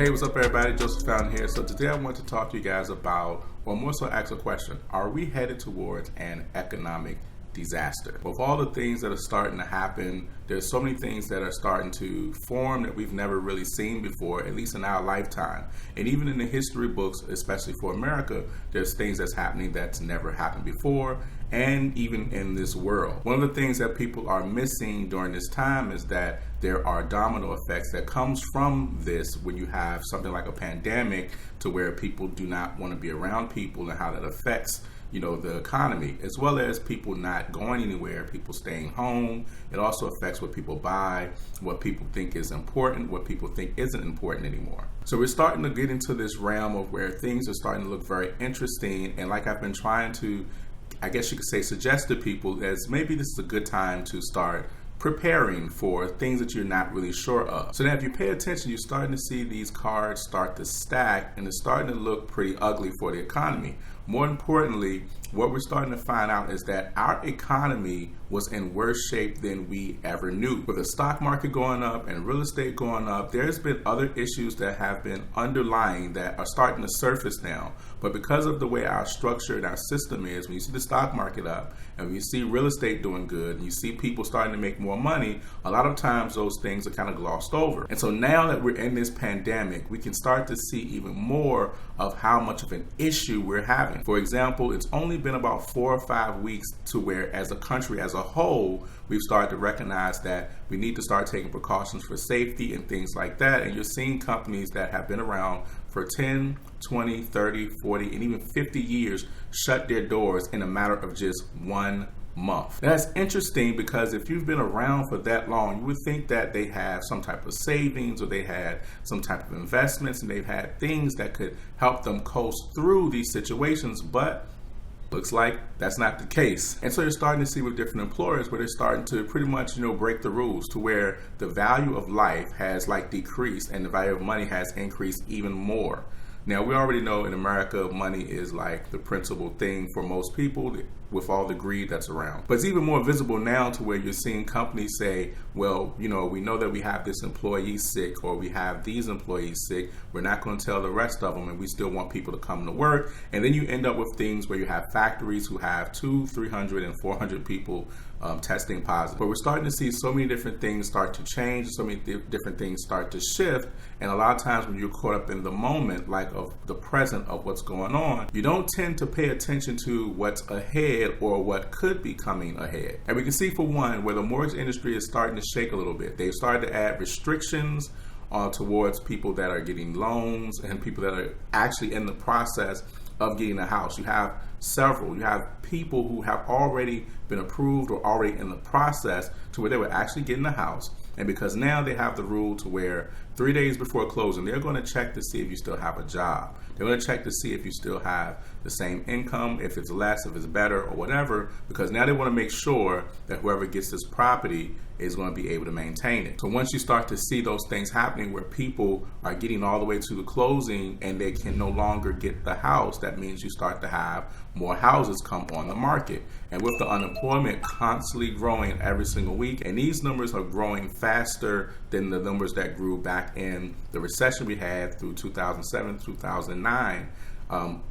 Hey, what's up everybody? Joseph Fountain here. So today I want to talk to you guys about, or more so ask a question. Are we headed towards an economic disaster? With all the things that are starting to happen, there's so many things that are starting to form that we've never really seen before, at least in our lifetime. And even in the history books, especially for America, there's things that's happening that's never happened before, and even in this world. One of the things that people are missing during this time is that there are domino effects that comes from this when you have something like a pandemic to where people do not want to be around people and how that affects the economy, as well as people not going anywhere, people staying home. It also affects what people buy, what people think is important, what people think isn't important anymore. So we're starting to get into this realm of where things are starting to look very interesting. And like I've been trying to, I guess you could say, suggest to people as maybe this is a good time to start preparing for things that you're not really sure of. So now if you pay attention, you're starting to see these cards start to stack, and it's starting to look pretty ugly for the economy. More importantly, what we're starting to find out is that our economy was in worse shape than we ever knew. With the stock market going up and real estate going up, there's been other issues that have been underlying that are starting to surface now. But because of the way our structure and our system is, when you see the stock market up and when you see real estate doing good and you see people starting to make more money, a lot of times those things are kind of glossed over. And so now that we're in this pandemic, we can start to see even more of how much of an issue we're having. For example, it's only been about 4 or 5 weeks to where as a country as a whole, we've started to recognize that we need to start taking precautions for safety and things like that. And you're seeing companies that have been around for 10, 20, 30, 40, and even 50 years shut their doors in a matter of just 1 month. Now, that's interesting because if you've been around for that long, you would think that they have some type of savings or they had some type of investments and they've had things that could help them coast through these situations, but looks like that's not the case. And so you're starting to see with different employers where they're starting to pretty much, break the rules to where the value of life has decreased and the value of money has increased even more. Now, we already know in America, money is like the principal thing for most people with all the greed that's around. But it's even more visible now to where you're seeing companies say, well, we know that we have this employee sick or we have these employees sick. We're not going to tell the rest of them, and we still want people to come to work. And then you end up with things where you have factories who have 200, 300, and 400 people testing positive. But we're starting to see so many different things start to change, so many different things start to shift. And a lot of times when you're caught up in the moment, like of the present of what's going on, you don't tend to pay attention to what's ahead or what could be coming ahead. And we can see, for one, where the mortgage industry is starting to shake a little bit. They've started to add restrictions towards people that are getting loans and people that are actually in the process of getting a house. You have people who have already been approved or already in the process to where they were actually getting a house. And because now they have the rule to where 3 days before closing, they're going to check to see if you still have a job. They're going to check to see if you still have the same income, if it's less, if it's better, or whatever, because now they want to make sure that whoever gets this property is going to be able to maintain it. So once you start to see those things happening where people are getting all the way to the closing and they can no longer get the house, that means you start to have more houses come on the market. And with the unemployment constantly growing every single week, and these numbers are growing faster than the numbers that grew back in the recession we had through 2007, 2009,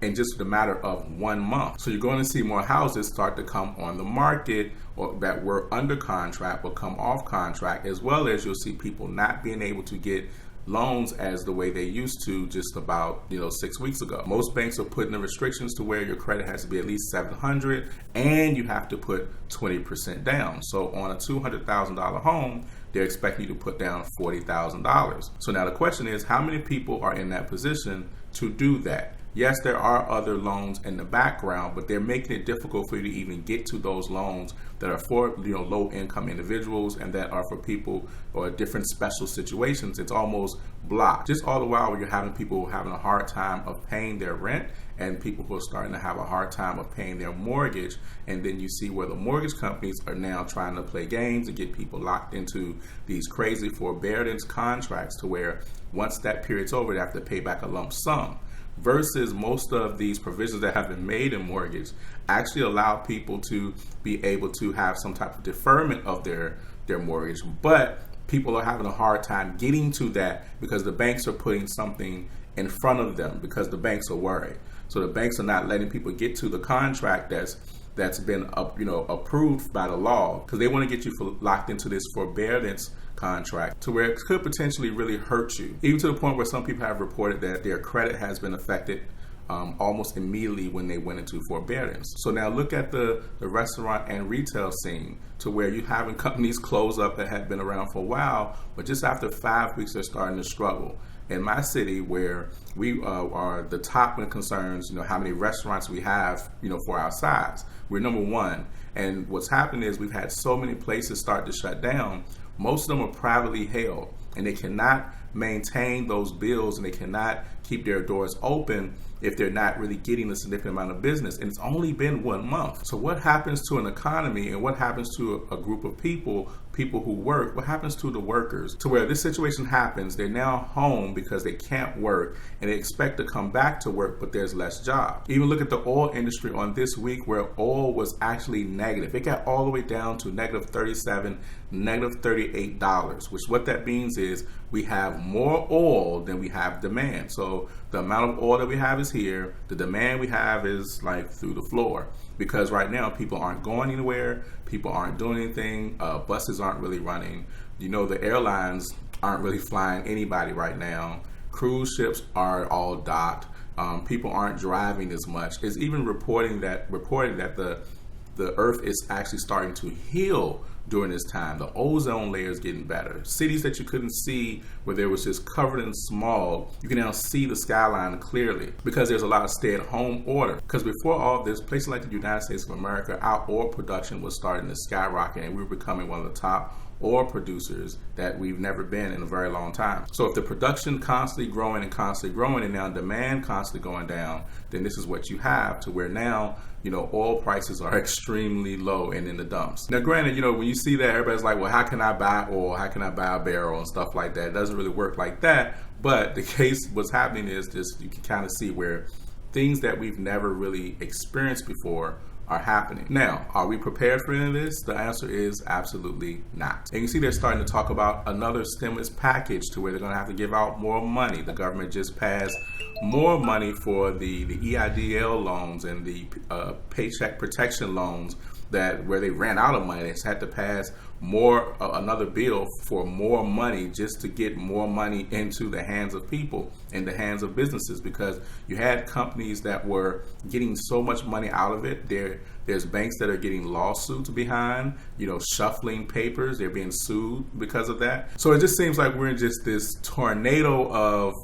in just a matter of 1 month. So you're going to see more houses start to come on the market or that were under contract will come off contract, as well as you'll see people not being able to get loans as the way they used to just about 6 weeks ago. Most banks are putting the restrictions to where your credit has to be at least 700 and you have to put 20% down. So on a $200,000 home, they're expecting you to put down $40,000. So now the question is, how many people are in that position to do that? Yes, there are other loans in the background, but they're making it difficult for you to even get to those loans that are for low income individuals and that are for people or different special situations. It's almost blocked. Just all the while you're having people having a hard time of paying their rent and people who are starting to have a hard time of paying their mortgage. And then you see where the mortgage companies are now trying to play games and get people locked into these crazy forbearance contracts to where once that period's over, they have to pay back a lump sum. Versus most of these provisions that have been made in mortgage actually allow people to be able to have some type of deferment of their mortgage, but people are having a hard time getting to that because the banks are putting something in front of them because the banks are worried. So the banks are not letting people get to the contract that's been approved by the law because they want to get you locked into this forbearance contract to where it could potentially really hurt you, even to the point where some people have reported that their credit has been affected almost immediately when they went into forbearance. So now look at the restaurant and retail scene to where you're having companies close up that have been around for a while, but just after 5 weeks, they're starting to struggle. In my city, where we are the top when it concerns, how many restaurants we have, for our size, we're number one. And what's happened is we've had so many places start to shut down. Most of them are privately held, and they cannot maintain those bills, and they cannot keep their doors open if they're not really getting a significant amount of business. And it's only been 1 month. So what happens to an economy and what happens to a group of people who work, what happens to the workers? To where this situation happens, they're now home because they can't work and they expect to come back to work, but there's less jobs. Even look at the oil industry on this week where oil was actually negative. It got all the way down to negative $37, negative $38, which what that means is we have more oil than we have demand. So the amount of oil that we have is here. The demand we have is like through the floor because right now people aren't going anywhere. People aren't doing anything. Buses aren't really running. The airlines aren't really flying anybody right now. Cruise ships are all docked. People aren't driving as much. It's even reporting that the earth is actually starting to heal during this time. The ozone layer is getting better. Cities that you couldn't see where there was just covered in smog, you can now see the skyline clearly because there's a lot of stay-at-home order. Because before all this, places like the United States of America, our oil production was starting to skyrocket and we were becoming one of the top oil producers that we've never been in a very long time. So if the production constantly growing and now demand constantly going down, then this is what you have to where now, oil prices are extremely low and in the dumps. Now, granted, when you see that, everybody's like, well, how can I buy oil? How can I buy a barrel and stuff like that? It doesn't really work like that. But the case, what's happening is this, you can kind of see where things that we've never really experienced before are happening. Now, are we prepared for any of this? The answer is absolutely not. And you see they're starting to talk about another stimulus package to where they're going to have to give out more money. The government just passed more money for the EIDL loans and the paycheck protection loans where they ran out of money. They just had to pass another bill for more money just to get more money into the hands of people, in the hands of businesses, because you had companies that were getting so much money out of it. There's banks that are getting lawsuits behind, shuffling papers. They're being sued because of that. So it just seems like we're in just this tornado of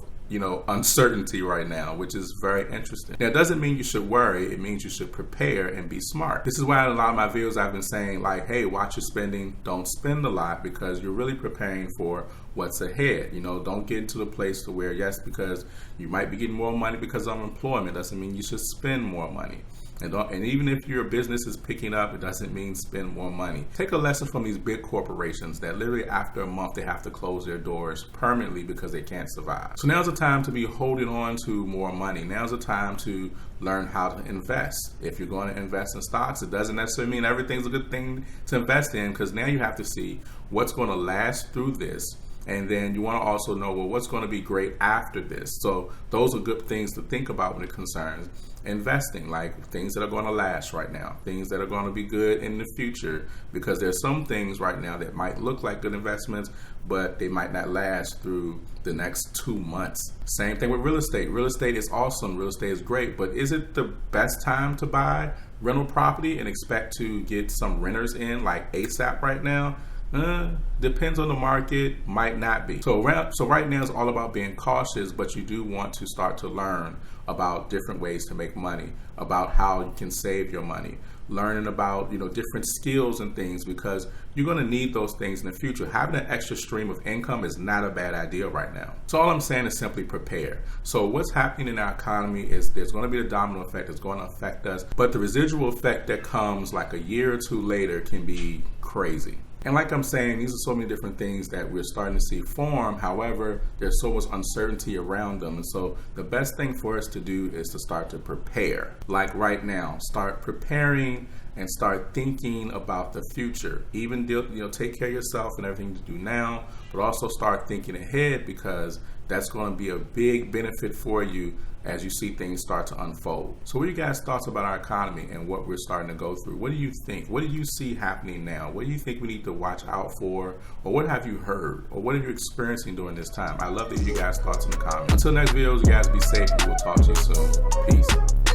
uncertainty right now, which is very interesting. Now, it doesn't mean you should worry. It means you should prepare and be smart. This is why in a lot of my videos I've been saying like, hey, watch your spending. Don't spend a lot because you're really preparing for what's ahead. Don't get into the place to where, yes, because you might be getting more money because of unemployment doesn't mean you should spend more money. And even if your business is picking up, it doesn't mean spend more money. Take a lesson from these big corporations that literally after a month, they have to close their doors permanently because they can't survive. So now's the time to be holding on to more money. Now's the time to learn how to invest. If you're going to invest in stocks, it doesn't necessarily mean everything's a good thing to invest in, because now you have to see what's going to last through this. And then you want to also know, well, what's going to be great after this? So those are good things to think about when it concerns investing, like things that are going to last right now, things that are going to be good in the future, because there's some things right now that might look like good investments, but they might not last through the next 2 months. Same thing with real estate. Real estate is awesome. Real estate is great, but is it the best time to buy rental property and expect to get some renters in like ASAP right now? Depends on the market, might not be. So right now it's all about being cautious, but you do want to start to learn about different ways to make money, about how you can save your money, learning about different skills and things, because you're going to need those things in the future. Having an extra stream of income is not a bad idea right now. So all I'm saying is simply prepare. So what's happening in our economy is there's going to be a domino effect that's going to affect us, but the residual effect that comes like a year or two later can be crazy. And like I'm saying, these are so many different things that we're starting to see form. However, there's so much uncertainty around them. And so the best thing for us to do is to start to prepare. Like right now, start preparing and start thinking about the future. Even take care of yourself and everything you do now, but also start thinking ahead, because that's going to be a big benefit for you as you see things start to unfold. So what are you guys' thoughts about our economy and what we're starting to go through? What do you think? What do you see happening now? What do you think we need to watch out for? Or what have you heard? Or what are you experiencing during this time? I love to hear you guys' thoughts in the comments. Until next videos, you guys be safe, and we'll talk to you soon. Peace.